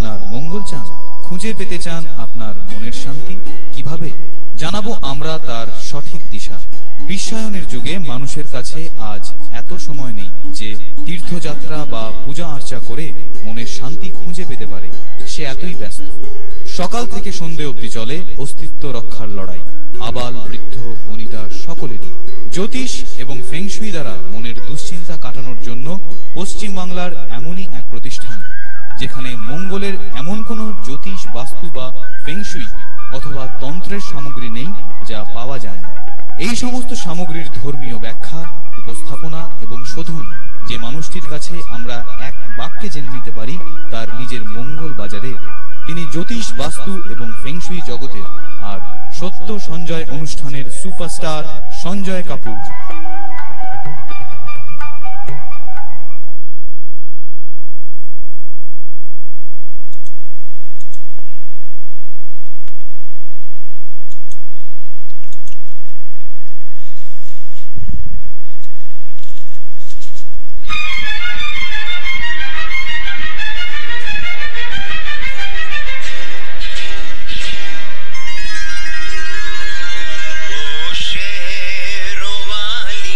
আপনার মঙ্গল চান, খুঁজে পেতে চান আপনার মনের শান্তি, কিভাবে জানাবো আমরা তার সঠিক দিশা। বিশ্বায়নের যুগে মানুষের কাছে আজ এত সময় নেই যে তীর্থযাত্রা বা পূজা আর্চা করে মনের শান্তি খুঁজে পেতে পারে। সে এতই ব্যস্ত। সকাল থেকে সন্ধে অবধি চলে অস্তিত্ব রক্ষার লড়াই, আবাল বৃদ্ধ বনিতা সকলেরই। জ্যোতিষ এবং ফেংশুই দ্বারা মনের দুশ্চিন্তা কাটানোর জন্য পশ্চিম বাংলার এমনই এক প্রতিষ্ঠান যেখানে মঙ্গলের এমন কোনো জ্যোতিষ, বাস্তু বা ফেংশুই অথবা তন্ত্রের সামগ্রী নেই যা পাওয়া যায় না। এই সমস্ত সামগ্রীর ধর্মীয় ব্যাখ্যা, উপস্থাপনা এবং শোধন যে মানুষটির কাছে আমরা এক বাক্যে জেনে নিতে পারি তার নিজের মঙ্গল বাজারে। তিনি জ্যোতিষ, বাস্তু এবং ফেংশুই জগতের আর সত্য সঞ্জয় অনুষ্ঠানের সুপারস্টার সঞ্জয় কাপুর। शेरों वाली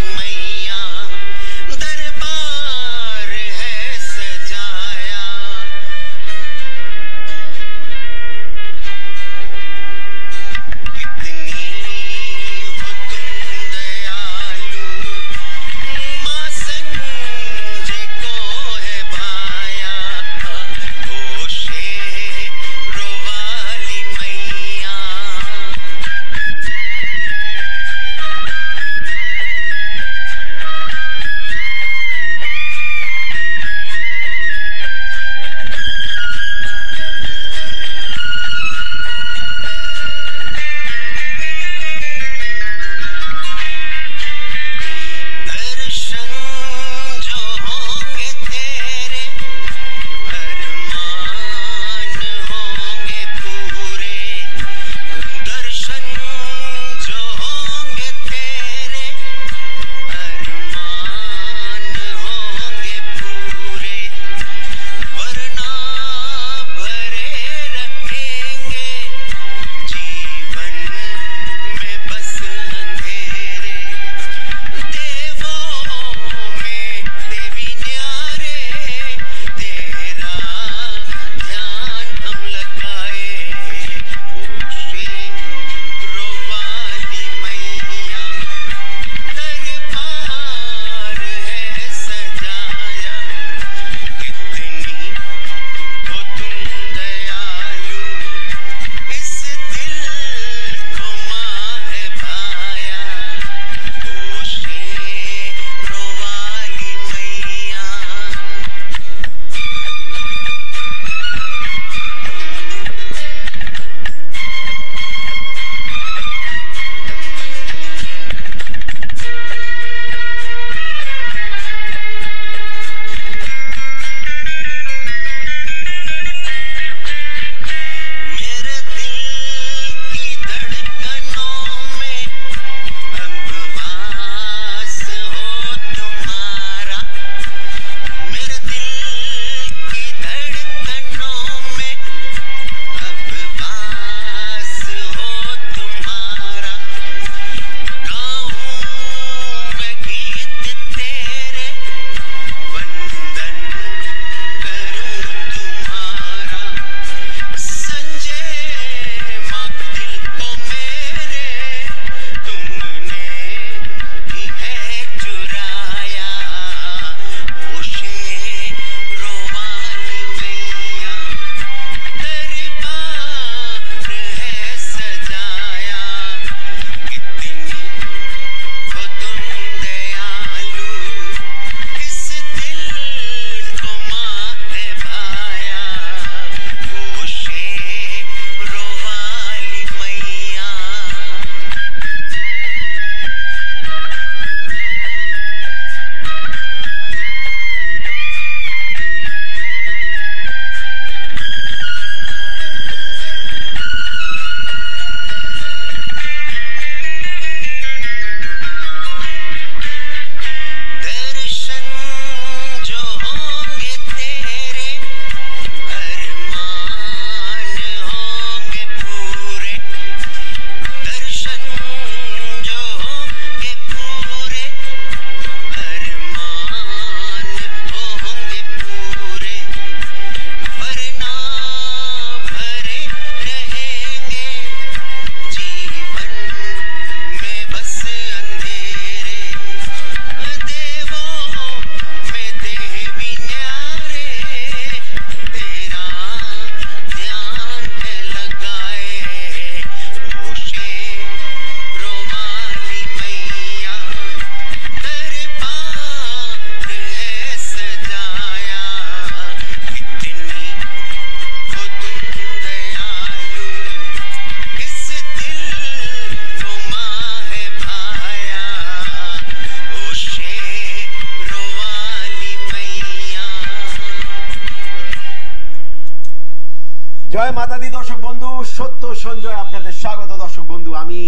জয় মাতা দি দর্শক বন্ধু, সত্য সঞ্জয় আপনাদের স্বাগত। দর্শক বন্ধু, আমি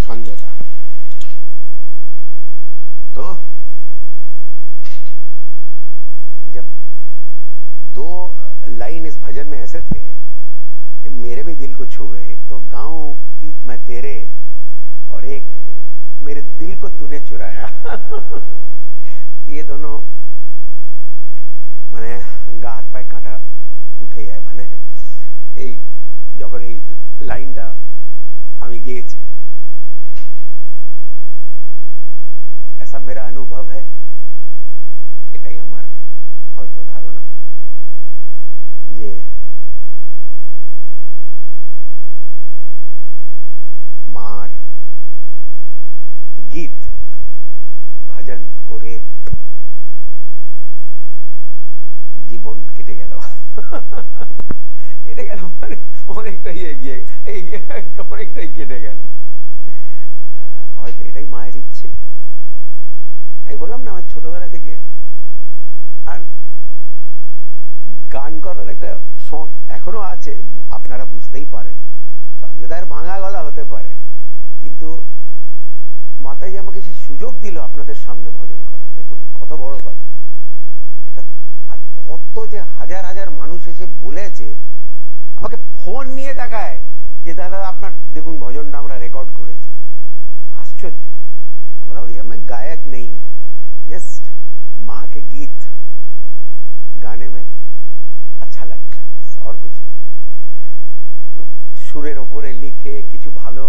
संजय दा। तो जब दो लाइन इस भजन में ऐसे थे कि मेरे भी दिल को छू गए। तो गाऊं गीत मैं तेरे और एक मेरे दिल को तूने चुराया। ये दोनों মানে গা হাত পায়ে কাঁটা উঠে যায়। মানে এই যখন এই লাইনটা আমি গেয়েছি, ऐसा मेरा अनुभव है, এটাই আমার হয়তো ধারণা যে মার গীত ভজন করে জীবন কেটে গেল। কেটে গেল মানে অনেকটাই এগিয়ে অনেকটাই কেটে গেল। হয়তো এটাই মায়ের ইচ্ছে। আমি বললাম না, আমার ছোটবেলা থেকে আর গান করার একটা শখ এখনো আছে। আপনারা বুঝতেই পারেন সঞ্জয় দায়ের ভাঙা গলা হতে পারে, কিন্তু মাতাজি আমাকে সেই সুযোগ দিল আপনাদের সামনে ভজন করা। দেখুন কত বড় কথা এটা। আর কত যে হাজার হাজার মানুষ এসে বলেছে, আমাকে ফোন নিয়ে দেখায় যে দাদা আপনার দেখুন ভজনটা আমরা রেকর্ড করেছি। आश्चर्य। बोला भैया मैं गायक नहीं हूं, जस्ट माँ के गीत गाने में अच्छा लगता है बस, और कुछ नहीं। तो সুরের ওপরে লিখে কিছু ভালো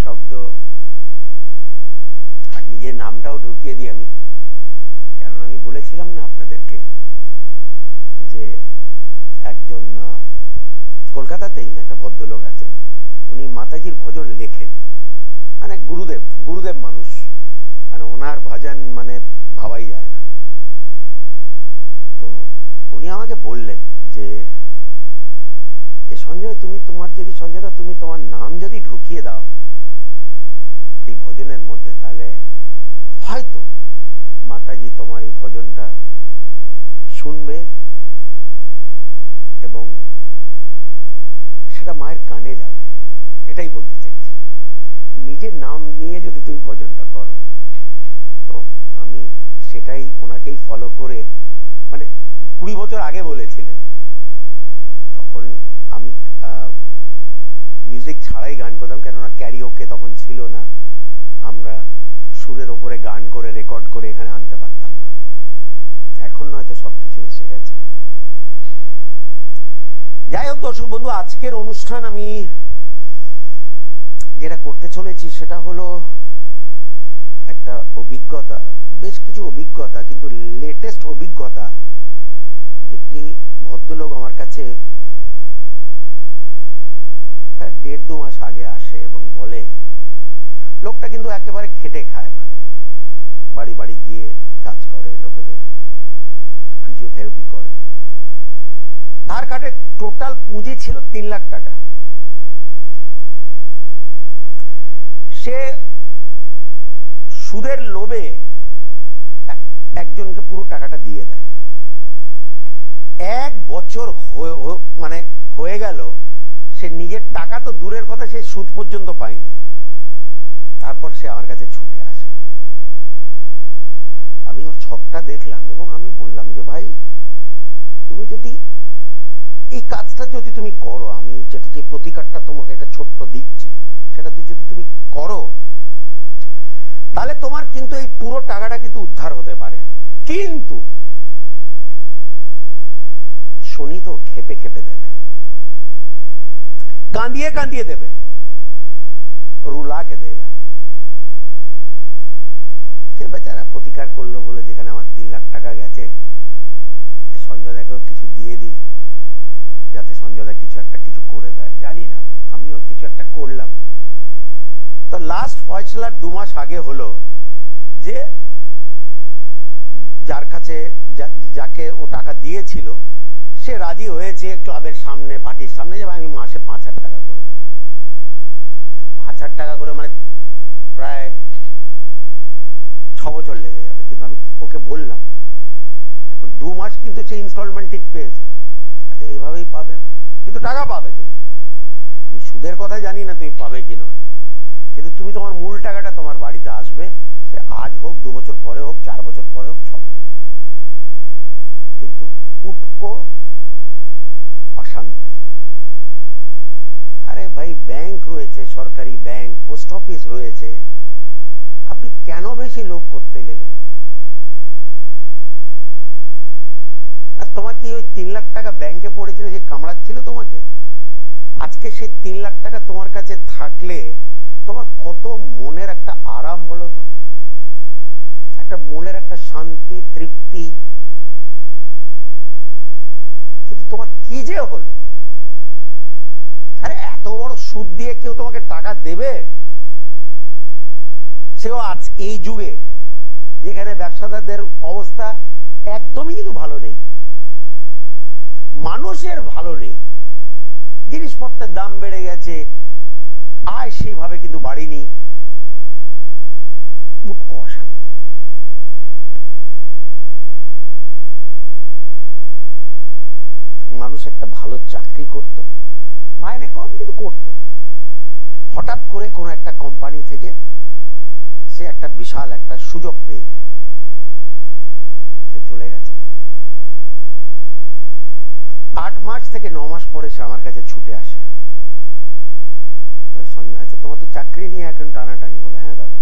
শব্দ আর নিজের নামটাও ঢুকিয়ে দিই আমি। কারণ আমি বলেছিলাম না আপনাদেরকে যে একজন কলকাতাতেই একটা ভদ্রলোক আছেন, উনি মাতাজির ভজন লেখেন। মানে গুরুদেব মানুষ, মানে ওনার ভজন মানে ভাবাই যায় না। তো উনি আমাকে বললেন যে সঞ্জয় তুমি তোমার যদি সঞ্জয় দা তুমি তোমার নাম যদি ঢুকিয়ে দাও এই ভজনের মধ্যে, তাহলে হয়তো মাতাজি তোমার এই ভজনটা শুনবে এবং সেটা মায়ের কানে যাবে। এটাই বলতে চাইছি, নিজের নাম নিয়ে যদি তুমি ভজনটা করো। তো আমি সেটাই ওনাকেই ফলো করে, মানে 20 বছর আগে বলেছিলেন, তখন আমি মিউজিক ছাড়াই গান করতাম, কেননা ক্যারিওকে তখন ছিল না। আমরা সুরের ওপরে গান করে রেকর্ড করে এখানে আনতে পারতাম না। এখন নয়তো সবকিছু এসে গেছে। যাই হোক দর্শক বন্ধু, আজকের অনুষ্ঠান আমি যেটা করতে চলেছি সেটা হলো একটা অভিজ্ঞতা, বেশ কিছু অভিজ্ঞতা, কিন্তু লেটেস্ট অভিজ্ঞতা। একটি ভদ্রলোক আমার কাছে প্রায় 1.5-2 মাস আগে আসে এবং বলে, লোকটা কিন্তু একেবারে খেটে খায়, মানে বাড়ি বাড়ি গিয়ে কাজ করে, লোকেদের ফিজিওথেরাপি করে। তার কাছে টোটাল পুঁজি ছিল 3 লাখ টাকা। সে সুদের লোভে একজনকে পুরো টাকাটা দিয়ে দেয়। 1 বছর মানে হয়ে গেল, সে নিজের টাকা তো দূরের কথা, সে সুদ পর্যন্ত পায়নি। তারপর সে আমার কাছে ছুটে আসে। আমি ওর ছকটা দেখলাম এবং আমি বললাম যে ভাই তুমি যদি এই কাজটা যদি তুমি করো, আমি যেটা যে প্রতিকারটা তোমাকে একটা ছোট্ট দিচ্ছি সেটা যদি তুমি করো, তাহলে তোমার কিন্তু এই পুরো টাকাটা কিন্তু উদ্ধার হতে পারে। কিন্তু শনি তো খেপে খেপে দেবে, কাঁদিয়ে কাঁদিয়ে দেবে, রুলা কে দেगा। সে বেচারা প্রতিকার করলো বলে যেখানে আমার 3 লাখ টাকা গেছে, সঞ্জয় দাকেও কিছু দিয়ে দিই যাতে সঞ্জয় দা কিছু করে দেয়। জানি না, আমিও কিছু একটা করলাম। তো লাস্ট ফয়সলার 2 মাস আগে হলো যে যার কাছে যাকে ও টাকা দিয়েছিল সে রাজি হয়েছে ক্লাবের সামনে, পার্টির সামনে, যে আমি মাসে 5,000 টাকা করে দেব। 5,000 টাকা করে মানে প্রায় 6 বছর লেগে যাবে। কিন্তু আমি ওকে বললাম এখন 2 মাস কিন্তু সে ইনস্টলমেন্ট ঠিক পেয়েছে। এইভাবেই পাবে ভাই, কিন্তু টাকা পাবে তুমি। আমি সুদের কথা জানি না তুমি পাবে কি নয়, কিন্তু তুমি তোমার মূল টাকাটা তোমার বাড়িতে আসবে, সে আজ হোক, 2 বছর পরে হোক, 4 বছর পরে হোক, 6 বছর পরে। কিন্তু উটকো অশান্তি। আরে ভাই, ব্যাংক রয়েছে, সরকারি ব্যাংক, পোস্ট অফিস রয়েছে, আপনি কেন বেশি লোভ করতে গেলেন? আর তোমার কি ওই 3 লাখ টাকা ব্যাংকে পড়েছিল যে কামড়াচ্ছিল তোমাকে? আজকে সেই 3 লাখ টাকা তোমার কাছে থাকলে তোমার কত মনের একটা আরাম, বলো তো, একটা মনের একটা শান্তি, তৃপ্তি। কিন্তু তোমার কি যে হলো? আরে এত বড় সুদ দিয়ে কেউ তোমাকে টাকা দেবে? সেও আজ এই যুগে যেখানে ব্যবসাদারদের অবস্থা একদমই কিন্তু ভালো নেই, মানুষের ভালো নেই, জিনিসপত্রের দাম বেড়ে গেছে, আয় সেইভাবে কিন্তু বাড়েনি, উটকো অশান্তি। মানুষ একটা ভালো চাকরি করত, মাইনে কম কিন্তু করত, হঠাৎ করে কোন একটা কোম্পানি থেকে সে একটা বিশাল একটা সুযোগ পেয়ে যায়, সে চলে গেছে। 8 মাস থেকে 9 মাস পরে সে আমার কাছে ছুটে আসে, সঞ্জয়, আচ্ছা তোমার তো চাকরি নিয়ে এখন টানাটানি। বলে হ্যাঁ দাদা,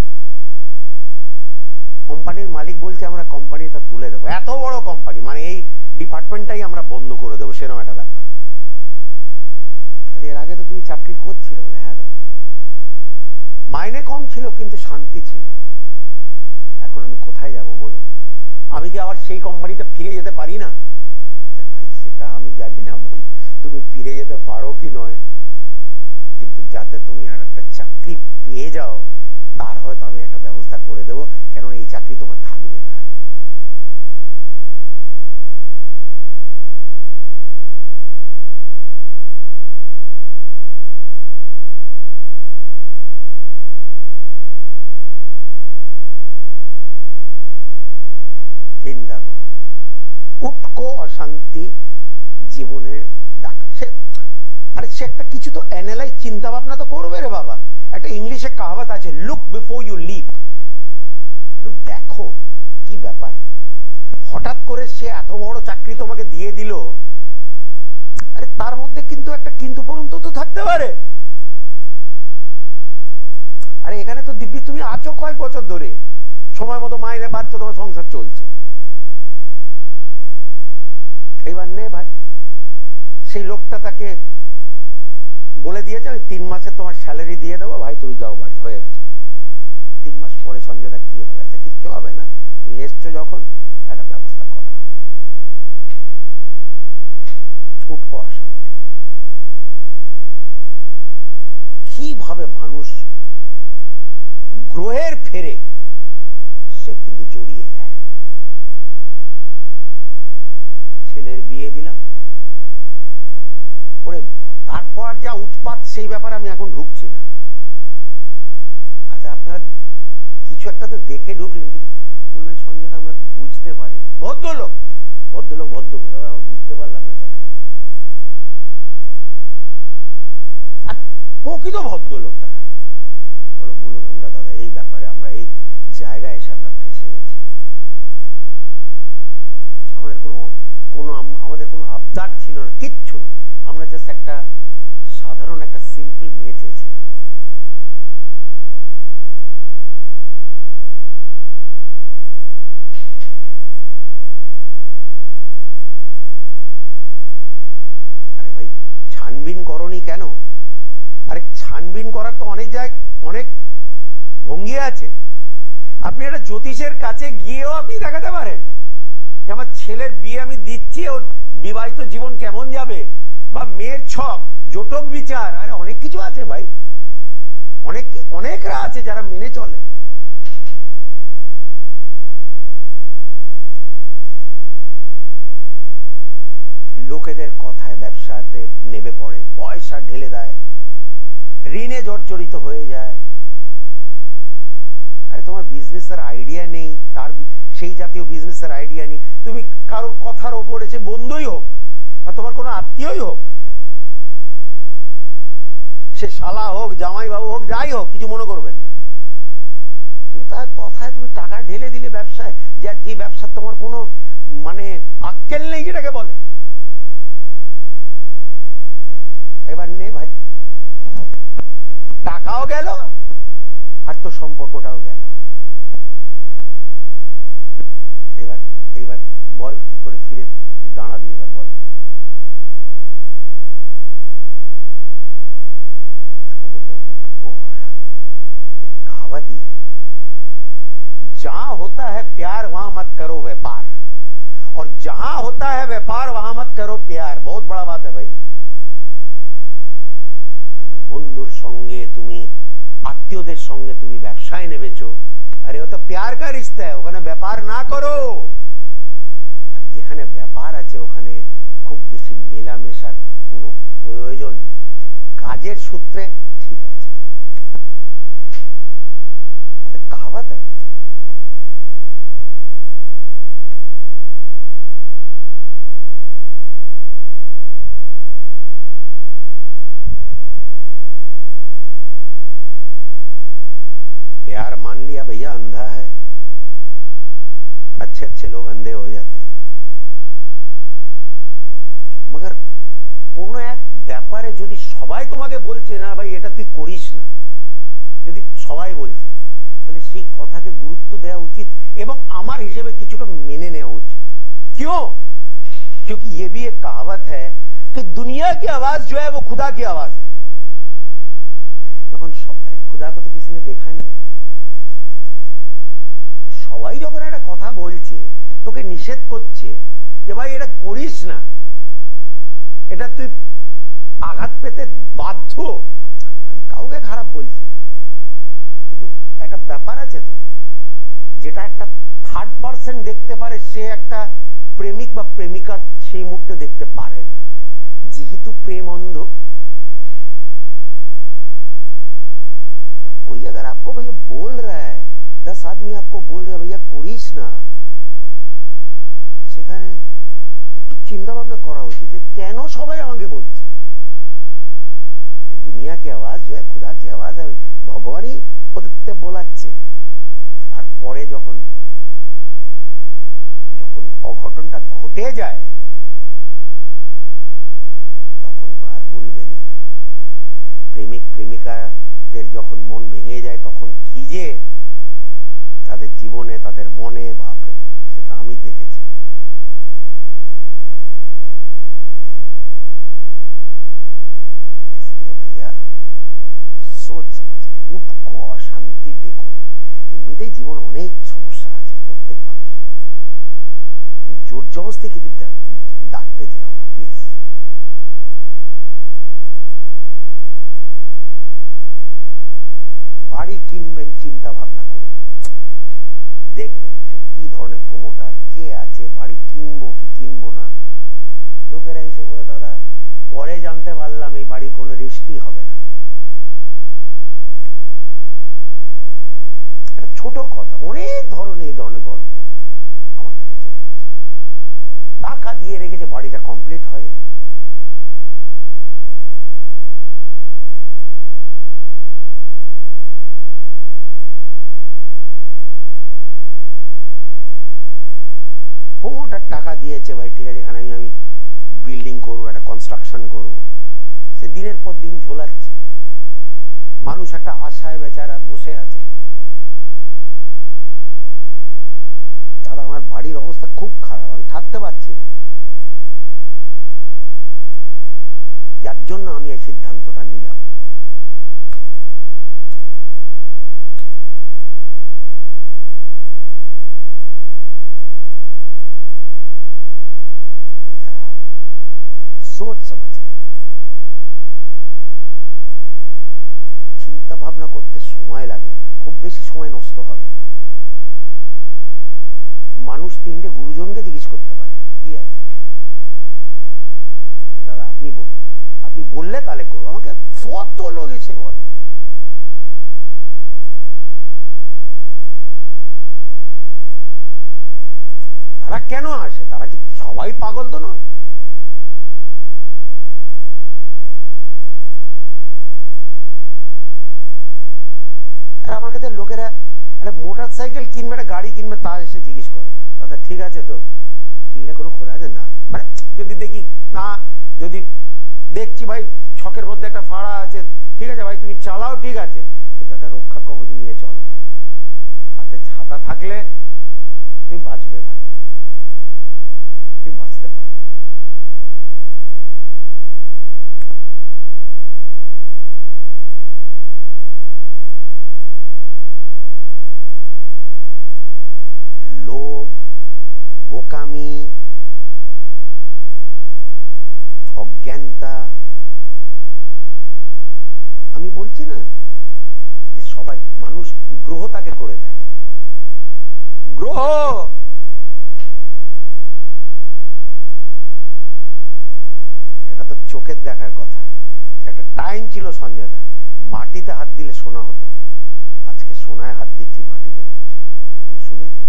কোম্পানির মালিক বলছে আমরা কোম্পানিটা তুলে দেবো, এত বড় কোম্পানি, মানে এই ডিপার্টমেন্টটাই আমরা বন্ধ করে দেবো, সেরকম একটা ব্যাপার। এর আগে তো তুমি চাকরি করছিলে। বলে হ্যাঁ দাদা, মাইনে কম ছিল কিন্তু শান্তি ছিল, এখন আমি কোথায় যাব বলুন? আমি কি আবার সেই কোম্পানিতে ফিরে যেতে পারি না? আচ্ছা ভাই, সেটা আমি জানি না ভাই তুমি ফিরে যেতে পারো কি নয়, কিন্তু যাতে তুমি আর একটা চাকরি পেয়ে যাও তার হয়তো আমি একটা ব্যবস্থা করে দেবো, কেননা এই চাকরি তোমার থাকবে না। চিন্তা করো, উটকো অশান্তি জীবনে ডাকা। আরে সে একটা কিছু তো অ্যানালাইজ, চিন্তা ভাবনা তো করবে রে বাবা। একটা ইংলিশে কাহাবত আছে, লুক বিফোর ইউ লিপ। একটু দেখো কি ব্যাপার। হঠাৎ করে সে এত বড় চাকরি তোমাকে দিয়ে দিল, আরে তার মধ্যে কিন্তু একটা কিন্তু পর্যন্ত তো থাকতে পারে। আরে এখানে তো দিব্যি তুমি আছো কয়েক বছর ধরে, সময় মতো মাইনে পাচ্ছ, তোমার সংসার চলছে। এইবার নে ভাই, সেই লোকটা তাকে বলে দিয়েছে ওই 3 মাসে তোমার স্যালারি দিয়ে দেবো ভাই, তুমি যাও বাড়ি, হয়ে গেছে। 3 মাস পরে সঞ্জয়দা কি হবে? আচ্ছা কিচ্ছু হবে না, তুমি এসছো যখন একটা ব্যবস্থা করা হবে। উটকো অশান্তি। কিভাবে মানুষ গ্রহের ফেরে সে কিন্তু জড়িয়ে যায়। ছেলের বিয়ে দিলাম, ওরে তারপর যা উৎপাত, সেই ব্যাপারে আমি এখন ঢুকছি না। আচ্ছা আপনারা কিছু একটা তো দেখে ঢুকলেন, কিন্তু বলবেন সঞ্জয়দা আমরা বুঝতে পারিনি। ভদ্রলোক ভদ্র বলে আমরা বুঝতে পারলাম না সঞ্জয়দা। প্রকৃত ভদ্রলোক তারা। বলুন আমরা দাদা এই ব্যাপারে, আমরা এই জায়গায় এসে আমরা ফেসে গেছি, আমাদের কোনো আবদার ছিল না, কিচ্ছু না, আমরা জাস্ট একটা সাধারণ একটা সিম্পল মেয়ে চেয়েছিলাম। আরে ভাই ছানবিন করনি কেন? আরে ছানবিন করার তো অনেক জায়গায় অনেক ভঙ্গি আছে। আপনি একটা জ্যোতিষের কাছে গিয়েও আপনি দেখাতে পারেন যে আমার ছেলের বিয়ে আমি দিচ্ছি, ওর বিবাহিত জীবন কেমন যাবে, বা মেয়ের ছক, জটক বিচার, আরে অনেক কিছু আছে ভাই, অনেকরা আছে যারা মেনে চলে। লোকেদের কথায় ব্যবসাতে নেমে পড়ে, পয়সা ঢেলে দেয়, ঋণে জর্জরিত হয়ে যায়। আরে তোমার বিজনেসের আইডিয়া নেই, তার সেই জাতীয় বিজনেসের আইডিয়া নেই, তুমি কারোর কথার ওপর এসে বন্ধুই হোক বা আর তোমার কোনো আত্মীয়ই হোক, সে শালা হোক, জামাই বাবু হোক, যাই হোক, কিছু মনে করবেন না। তুমি তার কথায় তুমি টাকা ঢেলে দিলে ব্যবসায়, যে ব্যবসার তোমার কোনো মানে আক্কেল নেই যেটাকে বলে। এবার নে ভাই, টাকাও গেল আর তো সম্পর্কটাও গেল। এবার এইবার বল কি করে ফিরে দাঁড়াবি, এবার বল। बोलते उठको अशांति, एक कहावत ही है, जहां होता है प्यार वहां मत करो व्यापार, और जहां होता है व्यापार वहां मत करो प्यार। बहुत बड़ा बात है भाई। তুমি বন্ধুর সঙ্গে, তুমি আত্মীয়দের সঙ্গে তুমি ব্যবসায় নেমেছো, আরে ও তো প্যার কা রিশতা है, ওখানে ব্যাপার না করো। আর যেখানে ব্যাপার আছে ওখানে খুব বেশি মেলামেশার কোনো প্রয়োজন নেই, কাজের সূত্রে ঠিক আছে। कहावत है भाई। प्यार मान लिया भैया अंधा है, अच्छे अच्छे लोग अंधे हो जाते हैं। मगर কোনো এক ব্যাপারে যদি সবাই তোমাকে বলছে না ভাই এটা তুই করিস না, যদি সবাই বলছে, তাহলে সেই কথাকে গুরুত্ব দেওয়া উচিত এবং আমার হিসেবে কিছুটা মেনে নেওয়া উচিত। क्यों? क्योंकि ये भी एक कहावत है कि दुनिया की आवाज जो है वो खुदा की आवाज है। যখন সবাই, खुदा को तो किसी ने देखा नहीं, সবাই যখন একটা কথা বলছে, তোকে নিষেধ করছে যে ভাই এটা করিস না, এটা তুই আঘাত পেতে বাধ্য, আমি কাউকে খারাপ বলছি না, কিন্তু একটা ব্যাপার আছে তো, যেটা একটা থার্ড পার্সন দেখতে পারে, সে একটা প্রেমিক বা প্রেমিকা সেই মুহূর্তে দেখতে পারে না, যেহেতু প্রেম অন্ধ। तो कोई अगर आपको भैया बोल रहा है, 10 आदमी आपको बोल रहा है भैया करिस ना, সেখানে একটু চিন্তা ভাবনা করা উচিত যে কেন সবাই আমাকে বলছে। दुनिया की आवाज जो है खुदा की आवाज है, ভগবানই ওদেরকে বলাচ্ছে। আর পরে যখন যখন অঘটনটা ঘটে যায় তখন তো আর বলবেনই না। প্রেমিক প্রেমিকাদের যখন মন ভেঙে যায় তখন কি যে তাদের জীবনে, তাদের মনে, বাপরে বাপ, সেটা আমি দেখেছি। भैया सोच समझ के उठको अशांति डेको ना। এমনিতেই জীবন অনেক সমস্যা আছে প্রত্যেক মানুষের, তুমি জোর জবরদস্তি কিছু ডাকতে যেও না প্লিজ। বাড়ি কিনবেন চিন্তা ভাবনা করে, দেখবেন সে কি ধরনের প্রমোটার, কে আছে, বাড়ি কিনবো কি কিনবো না। লোকেরা এসে বলে দাদা পরে জানতে পারলাম এই বাড়ির কোনো রেজিস্ট্রি হবে না। একটা ছোট কথা, অনেক ধরনের এই ধরনের গল্প আমার কাছে চলে আসে। টাকা দিয়ে রেখেছে, বাড়িটা কমপ্লিট হয়নি। প্রমোটার টাকা দিয়েছে, ভাই ঠিক আছে এখানে আমি বিল্ডিং করবো, একটা কনস্ট্রাকশন করবো, সে দিনের পর দিন ঝোলাচ্ছে। মানুষ একটা আশায় বেচারা বসে আছে, দাদা আমার বাড়ির অবস্থা খুব খারাপ, আমি থাকতে পারছি না, যার জন্য আমি এই সিদ্ধান্তটা নিলাম। सोच समझ के চিন্তা ভাবনা করতে সময় লাগে না, খুব বেশি সময় নষ্ট হবে না। মানুষ 3টে গুরুজনকে জিজ্ঞেস করতে পারে কি আছে, দাদা আপনি বলুন, আপনি বললে তাহলে করবো। আমাকে কত লোক এসে বলে তারা কেন আসে, তারা কি সবাই পাগল তো নয়, আর আমার কাছে লোকেরা একটা মোটর সাইকেল কিনবে, একটা গাড়ি কিনবে, তা এসে জিজ্ঞেস করে দাদা ঠিক আছে তো, কিনলে কোনো খোঁজা আছে না? মানে যদি দেখি না, যদি দেখছি ভাই ছকের মধ্যে একটা ফাড়া আছে, ঠিক আছে ভাই তুমি চালাও, ঠিক আছে, কিন্তু একটা রক্ষা কবচ নিয়ে চলো ভাই। হাতে ছাতা থাকলে তুমি বাঁচবে ভাই, তুমি বাঁচতে পারো। লোভ, বোকামি, অজ্ঞানতা, আমি বলছি না যে সবাই মানুষ গ্রহ তাকে করে দেয়, গ্রহ। এটা তো চোখের দেখার কথা। একটা টাইম ছিল সঞ্জয় দা, মাটিতে হাত দিলে সোনা হতো, আজকে সোনায় হাত দিচ্ছি মাটি বেরোচ্ছে। আমি শুনেছি,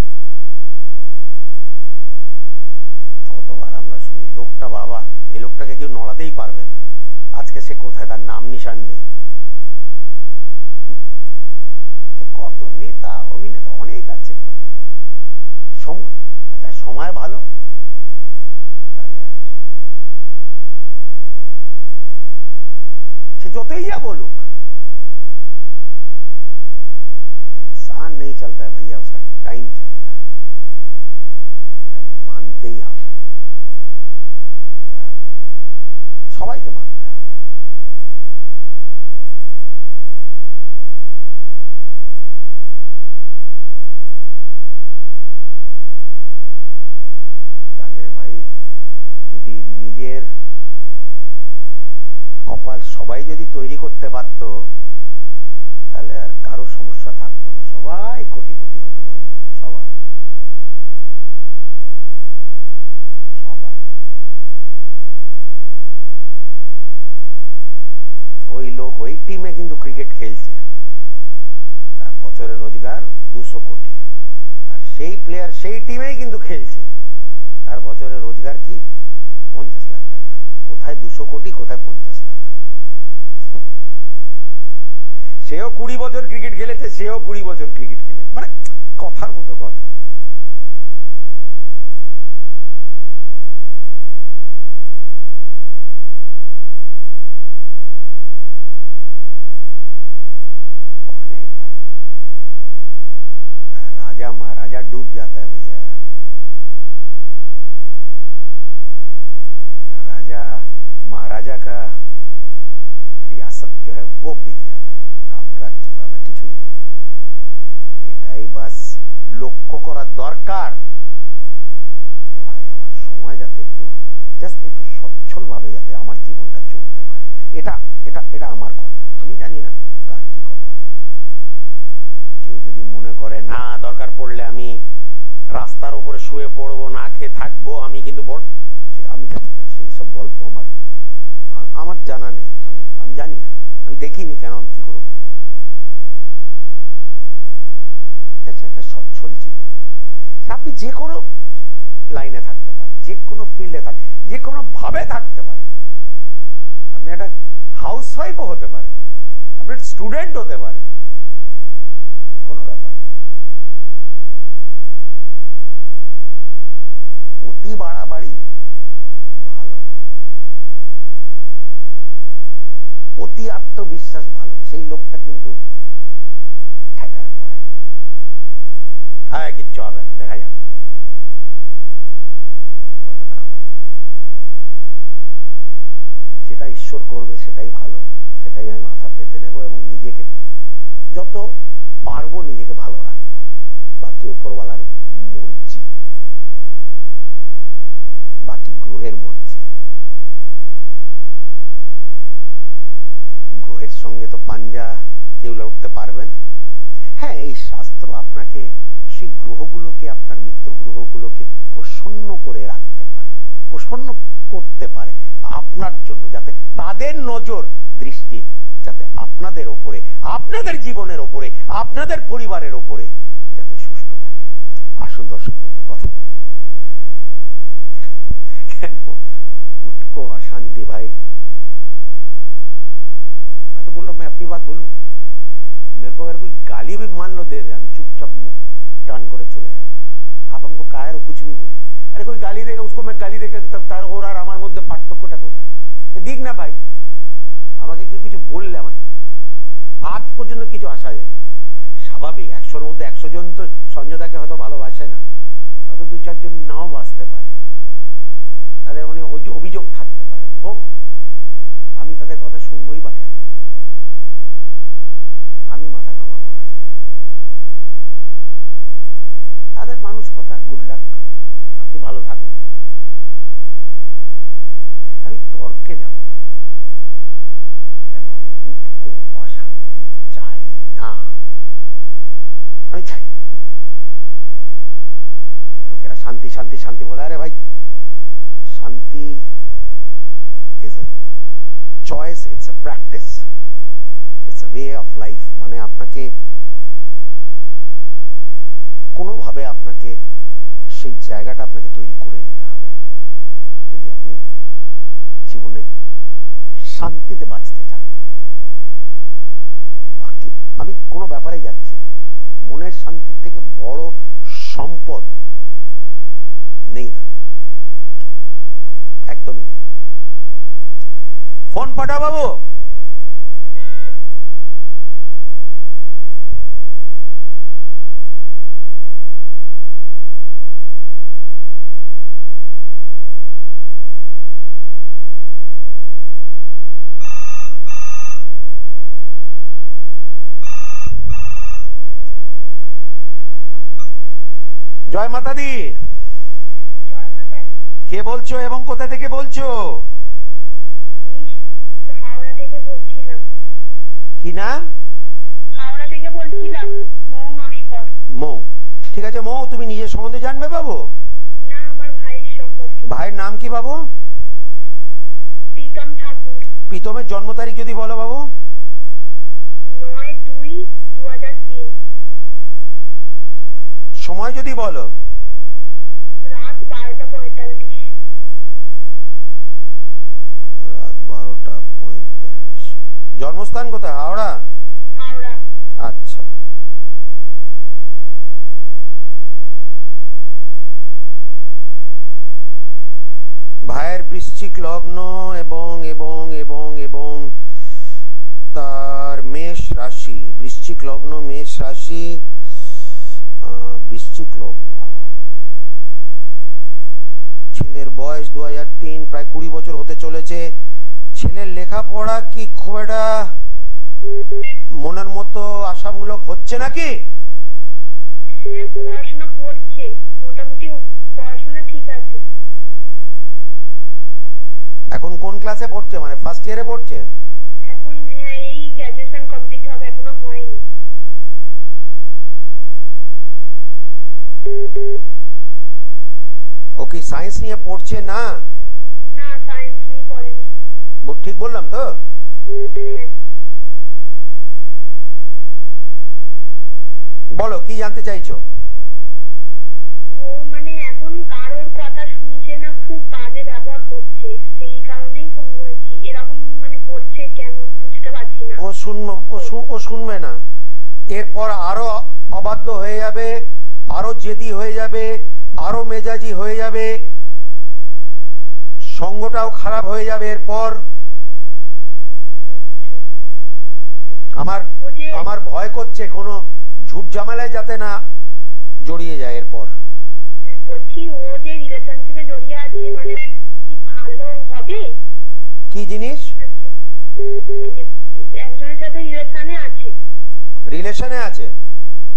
কতবার আমরা শুনি লোকটা বাবা, এই লোকটাকে কেউ নড়াতেই পারবে না, আজকে সে কোথায়, তার নাম নিশান নেই। কত নেতা অভিনেতা অনেক আছে, সময় আচ্ছা সময় ভালো, তাহলে আর সে যতই যা বলুক, इंसान नहीं चलता है भैया, उसका टाइम चलता है, এটা মানতেই হবে, সবাইকে মানতে হবে। তাহলে ভাই যদি নিজের কপাল সবাই যদি তৈরি করতে পারতো, তাহলে আর কারো সমস্যা থাকতো না, সবাই কোটিপতি হতো, ধনী হতো, সবাই সবাই। ওই লোক ওই টিমে কিন্তু ক্রিকেট খেলছে, তার বছরে রোজগার 200 কোটি, আর সেই প্লেয়ার সেই টিমেই কিন্তু খেলছে, তার বছরে রোজগার কি 50 লাখ টাকা। কোথায় 200 কোটি, কোথায় 50 লাখ? সেও 20 বছর ক্রিকেট খেলেছে, সেও 20 বছর ক্রিকেট খেলেছে, মানে কথার মতো কথা। অনেক ভাই, राजा महाराजा डूब जाता है भैया, राजा महाराजा का रियासत जो है वो बिक जाता है। আমরা কি, আমরা কিছুই না, এটাই বাস লক্ষ্য করা দরকার যে ভাই আমার সময় যাতে একটু জাস্ট একটু সচ্ছল ভাবে যাতে আমার জীবনটা চলতে পারে। এটা এটা এটা আমার কথা, আমি জানি না কার কি কথা বলে। কেউ যদি মনে করে না দরকার পড়লে আমি রাস্তার উপরে শুয়ে পড়বো, না খেয়ে থাকবো, আমি কিন্তু বড়, সে আমি জানি না, সেই সব গল্প আমার আমার জানা নেই, আমি জানি না, আমি দেখিনি, কেন আমি কি করে বলবো? একটা সচ্ছল জীবন, আপনি যে কোনো লাইনে থাকতে পারেন, যে কোনো ফিল্ডে থাকতে, যে কোনো ভাবে থাকতে পারেন। আপনি একটা হাউস ওয়াইফও হতে পারেন, আপনি স্টুডেন্ট হতে পারেন, কোনো ব্যাপার না। অতি বাড়াবাড়ি ভালো নয়, অতি আত্মবিশ্বাস ভালো, সেই লোকটা কিন্তু ঠেকায় পড়ে, হ্যাঁ কিচ্ছু হবে না, দেখা যাক, বলে না ভাই, যেটা ঈশ্বর করবে সেটাই ভালো, সেটাই আমি মাথা পেতে নেব, এবং নিজেকে যত পারবো নিজেকে ভালো রাখবো, বাকি উপরওয়ালার মর্জি, বাকি গ্রহের মর্জি। গ্রহের সঙ্গে তো পাঞ্জা কেউ লড়তে পারবে না। হ্যাঁ, এই শাস্ত্র আপনাকে সেই গ্রহগুলোকে, আপনার মিত্র গ্রহগুলোকে প্রসন্ন করে রাখতে পারে, প্রসন্ন করতে পারে আপনার জন্য, যাতে তাদের নজর দৃষ্টি যাতে আপনাদের ওপরে, আপনাদের জীবনের ওপরে, আপনাদের পরিবারের ওপরে যাতে সুষ্ঠু থাকে। আসুন দর্শক বন্ধু কথা বলি। কেন উটকো অশান্তি ভাই? मैं तो बोल रहा हूं, मैं अपनी बात बोलूं, मेरे मेरे को अगर कोई गाली भी मान लो दे दे, আমি চুপচাপ মুখ টান করে চলে যাব। आप हमको कायर कुछ भी बोलिए, अरे कोई गाली देगा उसको मैं गाली देगा, तब তার ওর আর আমার মধ্যে পার্থক্যটা কোথায়? দিক না ভাই, আমাকে কেউ কিছু বললে আমার আজ পর্যন্ত কিছু আসা যায়নি। স্বাভাবিক, 100-র মধ্যে 100 জন তো সঞ্জয়দাকে হয়তো ভালোবাসে না, হয়তো 2-4 জন নাও বাসতে পারে, তাদের অনেক অভিযোগ থাকতে পারে, ভোগ, আমি তাদের কথা শুনবই বা কেন? আমি মাথা ঘামাবো না সেখানে। তাদের মানুষ কথা, গুড লাক, আপনি ভালো থাকুন ভাই, আমি তর্কে যাব না। কেন? আমি উটকো অশান্তি চাই না, আমি চাই না। লোকেরা শান্তি শান্তি শান্তি বলে, আরে ভাই শান্তি is a choice, it's a practice, it's a way of life. মানে আপনাকে কোনোভাবে আপনাকে সেই জায়গাটা আপনাকে তৈরি করে নিতে হবে যদি আপনি জীবনে শান্তিতে বাঁচতে চান। বাকি আমি কোনো ব্যাপারে যাচ্ছি না, মনের শান্তির থেকে বড় সম্পদ নেই দাদা, একদমই নেই। ফোন পাঠা বাবু। জয় মাতা দি। জয় মাতা দি। কে বলছো এবং কোথা থেকে বলছো? হাওড়া থেকে বলছিলাম। কি নাম? হাওড়া থেকে বলছিলাম, মৌ নস্কর। মৌ, ঠিক আছে মৌ, তুমি নিজের সম্বন্ধে জানবে বাবু? না, আমার ভাইয়ের সম্পর্কে। ভাইয়ের নাম কি বাবু? প্রীতম ঠাকুর। প্রীতমের জন্ম তারিখ যদি বলো বাবু। 9/2/2003। সময় যদি বলো। রাত 12:45। রাত 12:45। জন্মস্থান কোথায়? হাওড়া? হাওড়া। আচ্ছা, ভাইয়ের বৃশ্চিক লগ্ন এবং এবং এবং এবং তার মেষ রাশি, বৃশ্চিক লগ্ন, মেষ রাশি, বৃশ্চিক লগ্ন। ছেলের বয়স 2003, প্রায় 20 বছর হতে চলেছে। ছেলের লেখাপড়া কি খুব একটা মনের মতো আশামূলক হচ্ছে নাকি? পড়াশোনা করছে, মোটামুটি পড়াশোনা ঠিক আছে। এখন কোন ক্লাসে পড়ছে? মানে ফার্স্ট ইয়ারে পড়ছে এখন? হ্যাঁ, এই গ্রাজুয়েশন কমপ্লিট হবে, এখনো হয়নি। ও কি সায়েন্স নিয়ে পড়ছে? না না, সায়েন্স নিয়ে পড়েনি। ঠিক বললাম তো? হ্যাঁ। বলো কি জানতে চাইছো? ও মানে এখন কারোর কথা শুনছে না, খুব বাজে ব্যবহার করছে, সেই কারণেই ফোন করেছি। এরকম মানে করছে কেন বুঝতে পারছি না। ও শুনবে না, এরপর আরো অবাধ্য হয়ে যাবে, আরো জেদি হয়ে যাবে, আরো মেজাজি হয়ে যাবে, সঙ্গটাও খারাপ হয়ে যাবে এরপর। আমার ভয় করছে কোনো ঝুট ঝামেলায় যাতে না জড়িয়ে যায় এরপর। বলছি ও যে রিলেশনশিপে জড়িয়ে আছে, মানে কি ভালো হবে? কি জিনিস? একজনের সাথে রিলেশনে আছে। রিলেশনে আছে?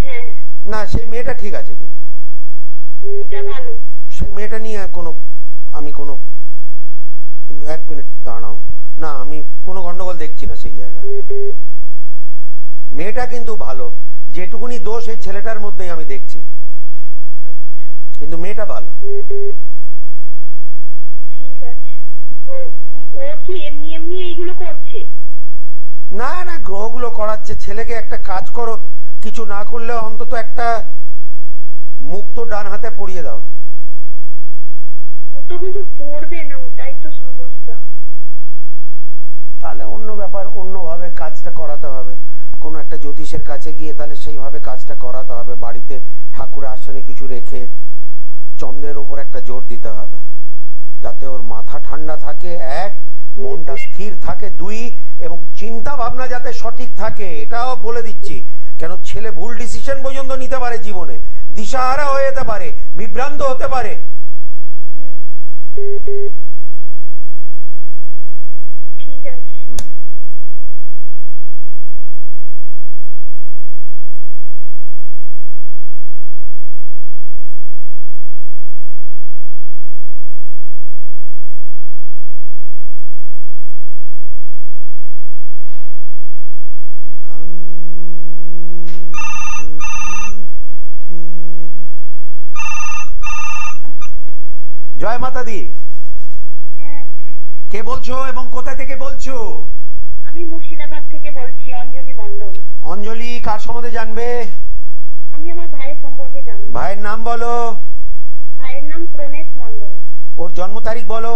হ্যাঁ। না, সেই মেয়েটা ঠিক আছে, কিন্তু এটা ভালো। সেই মেয়েটা নিয়ে আমি কোনো, এক মিনিট দাঁড়াও, না আমি কোনো গন্ডগোল দেখছি না সেই জায়গায়। মেয়েটা কিন্তু ভালো, যেটুকুনি দোষ এই ছেলেটার মধ্যেই আমি দেখছি, কিন্তু মেয়েটা ভালো। ঠিক আছে। তো ও কি এমনি এমনি এইগুলো করছে? না না, গ্রহগুলো করাচ্ছে। ছেলেকে একটা কাজ করো, কিছু না করলে অন্তত একটা মুক্ত ডান হাতে পড়িয়ে দাও। ও তো কিছু পড়বে না, ওটাই তো সমস্যা। তাহলে অন্য ব্যাপার, অন্যভাবে কাজটা করাতে হবে। কোনো একটা জ্যোতিষের কাছে গিয়ে তাহলে সেইভাবে কাজটা করাতে হবে। বাড়িতে ঠাকুরের আসনে কিছু রেখে চন্দ্রের ওপর একটা জোর দিতে হবে, যাতে ওর মাথা ঠান্ডা থাকে, এক, মনটা স্থির থাকে, দুই, এবং চিন্তা ভাবনা যাতে সঠিক থাকে। এটাও বলে দিচ্ছি, কেন ছেলে ভুল ডিসিশন পর্যন্ত নিতে পারে জীবনে, দিশাহারা হয়ে যেতে পারে, বিভ্রান্ত হতে পারে। ঠিক আছে। জয় মাতা দি। হ্যাঁ, কে বলছো এবং কোথা থেকে বলছো? আমি মুর্শিদাবাদ থেকে বলছি, অঞ্জলি মন্ডল। অঞ্জলি, কার সম্বন্ধে জানবে? আমি আমার ভাইয়ের সম্পর্কে জানবো। ভাইয়ের নাম বলো। ভাইয়ের নাম প্রণেশ মন্ডল। ওর জন্ম তারিখ বলো।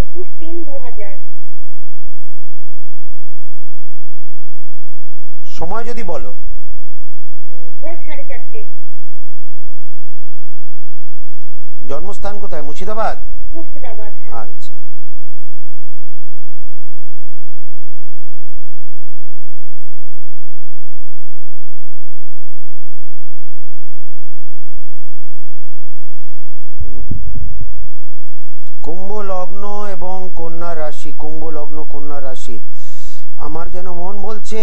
21/3/2000। সময় যদি বলো। ভোর 4:30। জন্মস্থান কোথায়? মুর্শিদাবাদ? মুর্শিদাবাদ, হ্যাঁ। আচ্ছা। কুম্ভ লগ্ন এবং কন্যা রাশি, কুম্ভ লগ্ন কন্যা রাশি। আমার যেন মন বলছে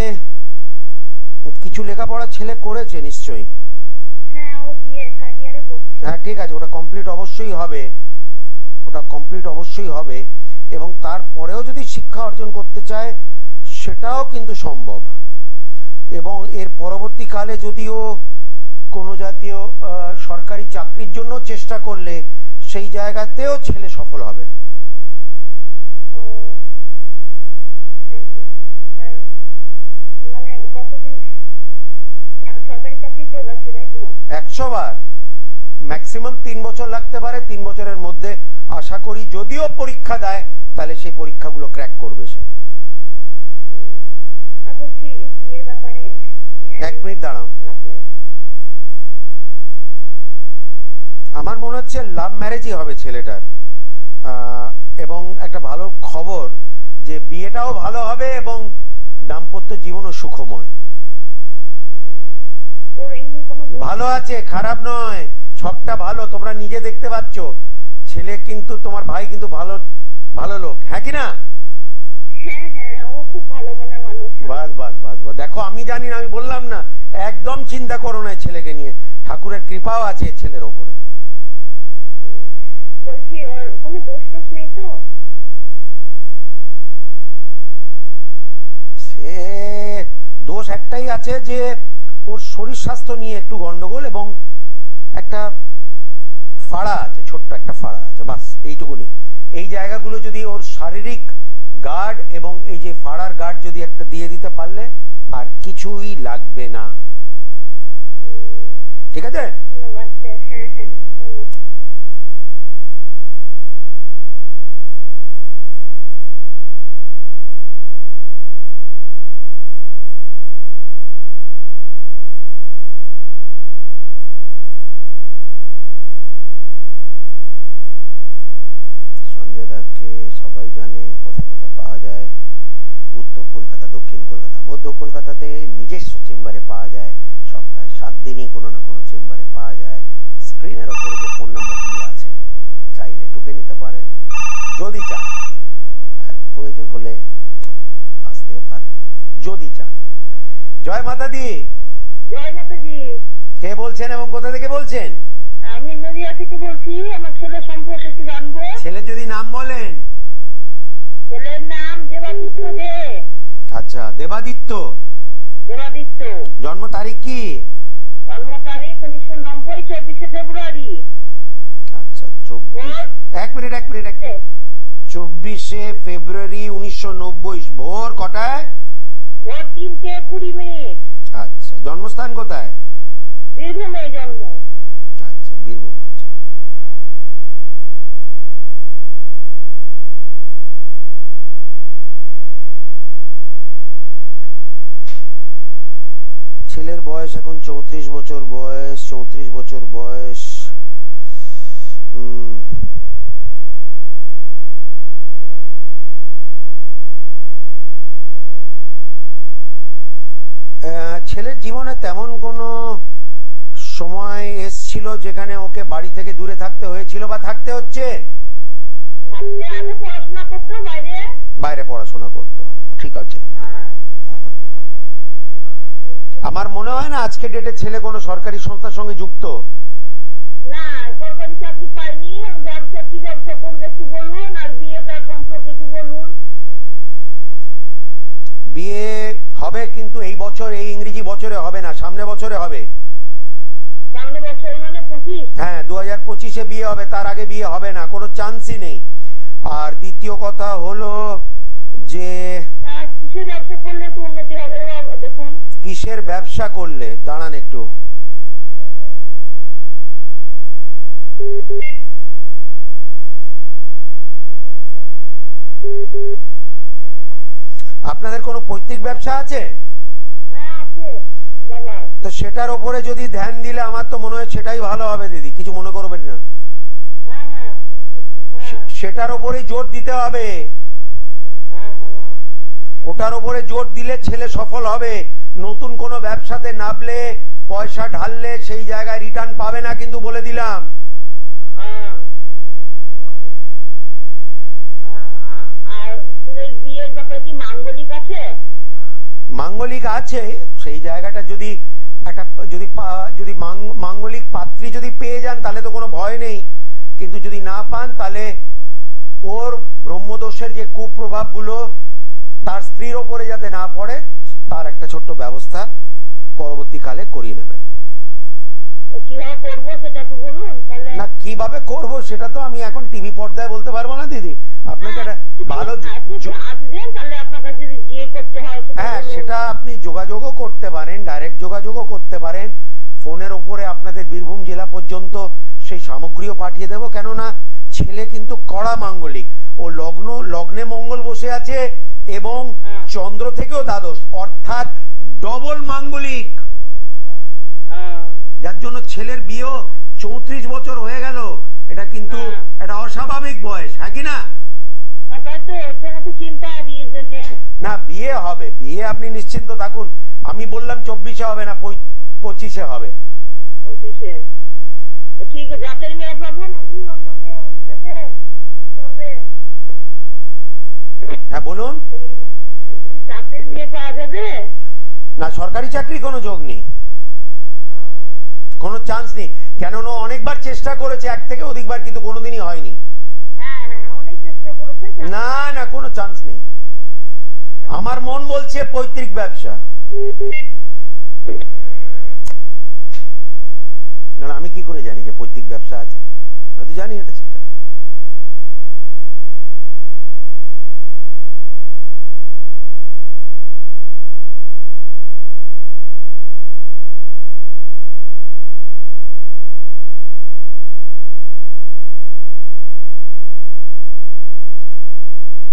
কিছু লেখাপড়া ছেলে করেছে নিশ্চয়ই। হ্যাঁ, ও বিয়ে থার্ড ইয়ারে পড়ছে। হ্যাঁ ঠিক আছে, ওটা কমপ্লিট অবশ্যই হবে, ওটা কমপ্লিট অবশ্যই হবে। এবং তারপরেও যদি শিক্ষা অর্জন করতে চায় সেটাও কিন্তু সম্ভব। এবং এর পরবর্তীকালে যদিও কোনো জাতীয় সরকারি চাকরির জন্য চেষ্টা করলে সেই জায়গাতেও ছেলে সফল হবে। ও, হ্যাঁ, হ্যাঁ। আর মানে কতদিন সরকারি চাকরির যোগ আছে, তাই তো? 100 বার, ম্যাক্সিমাম 3 বছর লাগতে পারে। 3 বছরের মধ্যে আশা করি যদিও পরীক্ষা দেয় তাহলে সেই পরীক্ষাগুলো ক্র্যাক করবে সে। আর বলছি বিয়ের ব্যাপারে। 1 মিনিট দাঁড়াও। আমার মনে হচ্ছে লাভ ম্যারেজই হবে ছেলেটার। এবং একটা ভালো খবর যে বিয়েটাও ভালো হবে এবং দাম্পত্য জীবনও সুখময়। ওর এমনি কোনো ভালো আছে, খারাপ নয়, ছকটা ভালো, তোমরা নিজে দেখতে পাচ্ছ। ছেলে কিন্তু তোমার ভাই কিন্তু ভালো ভালো লোক, হ্যাঁ কি না? হ্যাঁ, হ্যাঁ, ও খুব ভালো মনের মানুষ। বাস বাস বাস বাস, দেখো আমি জানি না, আমি বললাম না, একদম চিন্তা করো না ছেলেকে নিয়ে, ঠাকুরের কৃপাও আছে ছেলের ওপরে। বলছি ওর কোনো দোষ টোষ নেই তো? সে দোষ একটাই আছে যে ওর শরীর স্বাস্থ্য নিয়ে একটু গন্ডগোল এবং একটা ফাড়া আছে, ছোট্ট একটা ফাড়া আছে, বাস এইটুকুনি। এই জায়গাগুলো যদি ওর শারীরিক গার্ড এবং এই যে ফাড়ার গার্ড যদি একটা দিয়ে দিতে পারলে আর কিছুই লাগবে না। ঠিক আছে, ধন্যবাদ। হ্যাঁ, হ্যাঁ, ধন্যবাদ। সঞ্জয় দাকে সবাই জানে, কোথায় কোথায় পাওয়া যায়। উত্তর কলকাতা, দক্ষিণ কলকাতা, মধ্য কলকাতাতে নিজস্ব চেম্বারে পাওয়া যায়। সপ্তাহে 7 দিনই কোনো না কোনো চেম্বারে পাওয়া যায়। স্ক্রিনের ওপরে যে ফোন নাম্বারগুলি আছে চাইলে টুকে নিতে পারেন যদি চান, আর প্রয়োজন হলে আসতেও পারেন যদি চান। জয় মাতা দি। জয় মাতাজি। কে বলছেন এবং কোথা থেকে বলছেন? আমি নদিয়া থেকে বলছি। আমার ছেলের সম্পর্কে একটু জানবো। ছেলে যদি নাম বলেন। ছেলের নাম দেবাদিত্য দে। আচ্ছা, দেবাদিত্য। দেবাদিত্য। জন্ম তারিখ কি? জন্ম তারিখ 1990, 24শে ফেব্রুয়ারি। আচ্ছা, 1 মিনিট 24শে ফেব্রুয়ারি 1990। ভোর কটায়? ভোর 3:20। আচ্ছা, জন্মস্থান কোথায়? বীরভূমে জন্ম। আচ্ছা, বীরভূম। আচ্ছা, বয়স এখন 34 বছর বয়স, 34 বছর বয়স। ছেলের জীবনে তেমন কোনো সময় এসছিল যেখানে ওকে বাড়ি থেকে দূরে থাকতে হয়েছিল বা থাকতে হচ্ছে? পড়াশোনা করতো বাইরে। বাইরে পড়াশোনা করতো, ঠিক আছে। আমার মনে হয় না আজকে ডেটে ছেলে কোনো সরকারি সংস্থার সঙ্গে যুক্ত। না, সরকারি চাকরি পাইনি। ব্যবসা, কি ব্যবসা করবে একটু বলুন, আর বিয়েটার সম্পর্কে একটু বলুন। বিয়ে হবে কিন্তু এই বছর, এই ইংরেজি বছরে হবে না, সামনে বছরে হবে। সামনে বছর মানে 25? হ্যাঁ, 2025-এ বিয়ে হবে, তার আগে বিয়ে হবে না, কোনো চান্সই নেই। আর দ্বিতীয় কথা হলো যে কিসের ব্যবসা করলে একটু উন্নতি হবে দেখুন। কিসের ব্যবসা করলে, দাঁড়ান একটু। আপনাদের কোনো পৈতৃক ব্যবসা আছে? হ্যাঁ আছে বাবা। তো সেটার উপরে যদি ধ্যান দিলে আমার তো মনে হয় সেটাই ভালো হবে দিদি, কিছু মনে করবেন না। হ্যাঁ হ্যাঁ হ্যাঁ সেটার উপরেই জোর দিতে হবে। হ্যাঁ হ্যাঁ, ওটার উপরে জোর দিলে ছেলে সফল হবে। নতুন কোনো ব্যবসাতে নামলে, পয়সা ঢাললে সেই জায়গায় রিটার্ন পাবে না, কিন্তু বলে দিলাম। হ্যাঁ। আর তোদের বিয়ের ব্যাপারে কি মাঙ্গলিক আছে? মাঙ্গলিক আছে, সেই জায়গাটা যদি একটা যদি মাঙ্গলিক পাত্রী যদি পেয়ে যান তাহলে তো কোনো ভয় নেই, কিন্তু যদি না পান তাহলে ওর ব্রহ্মদোষের যে কুপ্রভাবগুলো তার স্ত্রীর ওপরে যাতে না পড়ে তার একটা ছোট্ট ব্যবস্থা পরবর্তীকালে করিয়ে নেবেন। কিভাবে করবো সেটা একটু বলুন তাহলে। না, কিভাবে করব সেটা তো আমি এখন টিভি পর্দায় বলতে পারবো না দিদি। আপনাকে একটা ভালো আসবেন তাহলে আপনার কাছে যদি গিয়ে করতে হয়। হ্যাঁ, সেটা আপনি যোগাযোগও করতে পারেন, ডাইরেক্ট যোগাযোগও করতে পারেন। ফোনের উপরে আপনাদের বীরভূম জেলা পর্যন্ত সেই সামগ্রীও পাঠিয়ে দেবো। কেননা ছেলে কিন্তু কড়া মাঙ্গলিক, ও লগ্নে মঙ্গল বসে আছে এবং চন্দ্র থেকেও দ্বাদশ, অর্থাৎ ডবল মাঙ্গলিক, যার জন্য ছেলের বিয়েও 34 বছর হয়ে গেল। এটা কিন্তু একটা অস্বাভাবিক বয়স, হ্যাঁ কি না? না, বিয়ে হবে, বিয়ে আপনি নিশ্চিন্ত থাকুন। আমি বললাম 24-এ হবে না, 25-এ হবে। 25-এ ঠিক আছে। জাতের মেয়ে পাবো নাকি অন্য মেয়ে? হ্যাঁ বলুন। জাতের মেয়ে পাওয়া যাবে না, সরকারি চাকরি কোনো যোগ নেই, কোনো চান্স নেই। কেননা অনেকবার চেষ্টা করেছে, এক থেকে অধিকবার, কিন্তু কোনোদিনই হয়নি। হ্যাঁ হ্যাঁ, অনেক চেষ্টা করেছে। না না, কোনো চান্স নেই। আমার মন বলছে পৈতৃক ব্যবসা। না, আমি কি করে জানি যে পৈতৃক ব্যবসা আছে? আমি তো জানি না সেটা।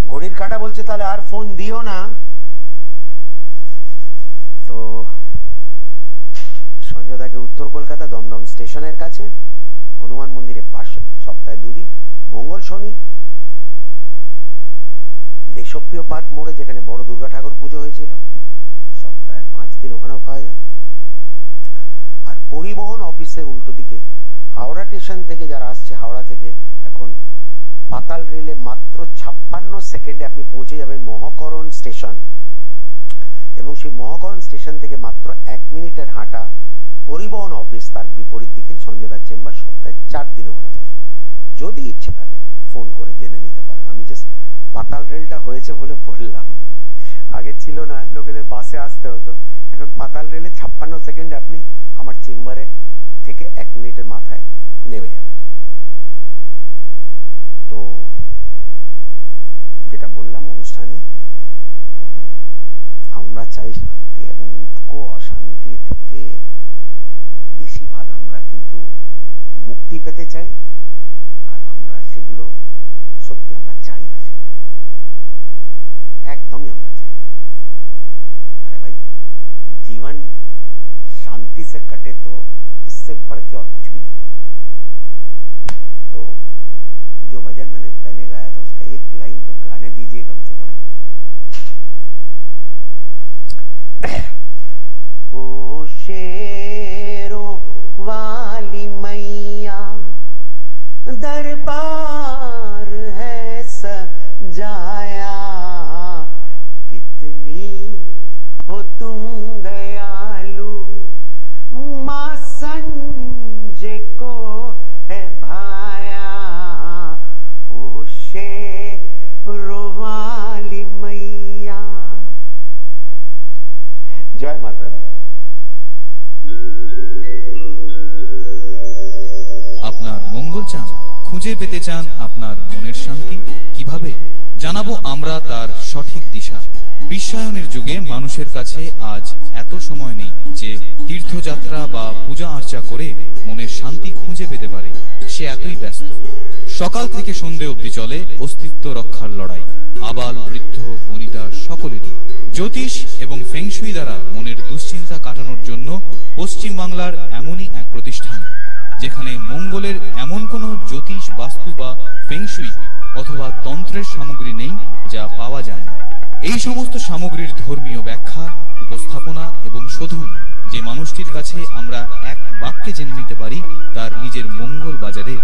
ঘড়ির কাঁটা বলছে তাহলে আর ফোন দিও না। তো সঞ্জয়দাকে উত্তর কলকাতা দমদম স্টেশনের কাছে, হনুমান মন্দিরের পাশে, সপ্তাহে 2 দিন, মঙ্গল শনি, দেশপ্রিয় পার্ক মোড়ে যেখানে বড় দুর্গা ঠাকুর পুজো হয়েছিল, সপ্তাহে 5 দিন ওখানেও পাওয়া যায়। আর পরিবহন অফিসের উল্টো দিকে হাওড়া স্টেশন থেকে যারা আসছে, হাওড়া থেকে এখন পাতাল রেলে মাত্র 56 সেকেন্ডে আপনি পৌঁছে যাবেন মহাকরণ স্টেশন, এবং সেই মহাকরণ স্টেশন থেকে মাত্র 1 মিনিটের হাঁটা পরিবহন অফিস, তার বিপরীত দিকে সঞ্জয়দার চেম্বার। সপ্তাহে 4 দিন ওখানে বসে, যদি ইচ্ছে থাকে ফোন করে জেনে নিতে পারেন। আমি জাস্ট পাতাল রেলটা হয়েছে বলে বললাম, আগে ছিল না, লোকেদের বাসে আসতে হতো। এখন পাতাল রেলে 56 সেকেন্ডে আপনি আমার চেম্বারে থেকে 1 মিনিটের মাথায় নেমে যাবেন। তো যেটা বললাম অনুষ্ঠানে, আমরা চাই শান্তি, এবং উটকো অশান্তি থেকে বেশিরভাগ আমরা কিন্তু মুক্তি পেতে চাই। আর আমরা সেগুলো সত্যি আমরা চাই না, সেগুলো একদমই আমরা চাই না। আরে ভাই, জীवन बुद्धि से कटे तो इससे बढ़ के और कुछ भी नहीं है। तो जो भजन मैंने पहले गाया था उसका एक लाइन तो गाने दीजिए कम से कम। ओ शेरों वाली मैया दरबार है सजाया, कितनी हो तुम दयालु, मां संजय को है भाया। ओ शेरों वाली मैया। जय माता दी। আপনার মঙ্গল চান, খুঁজে পেতে চান আপনার মনের শান্তি কিভাবে? জানাবো আমরা তার সঠিক দিশা। বিশ্বায়নের যুগে মানুষের কাছে আজ এত সময় নেই যে তীর্থযাত্রা বা পূজা আর্চা করে মনের শান্তি খুঁজে পেতে পারে। সে এতই ব্যস্ত। সকাল থেকে সন্ধে অবধি চলে অস্তিত্ব রক্ষার লড়াই, আবাল বৃদ্ধ বনিতা সকলেরই। জ্যোতিষ এবং ফেংশুই দ্বারা মনের দুশ্চিন্তা কাটানোর জন্য পশ্চিম বাংলার এমনই এক প্রতিষ্ঠান যেখানে মঙ্গলের এমন কোন জ্যোতিষ, বাস্তু বা ফেংশুই অথবা তন্ত্রের সামগ্রী নেই যা পাওয়া যায় না। এই সমস্ত সামগ্রীর ধর্মীয় ব্যাখ্যা, উপস্থাপনা এবং শোধন যে মানুষটির কাছে আমরা এক বাক্যে জেনে নিতে পারি তার নিজের মঙ্গল বাজারে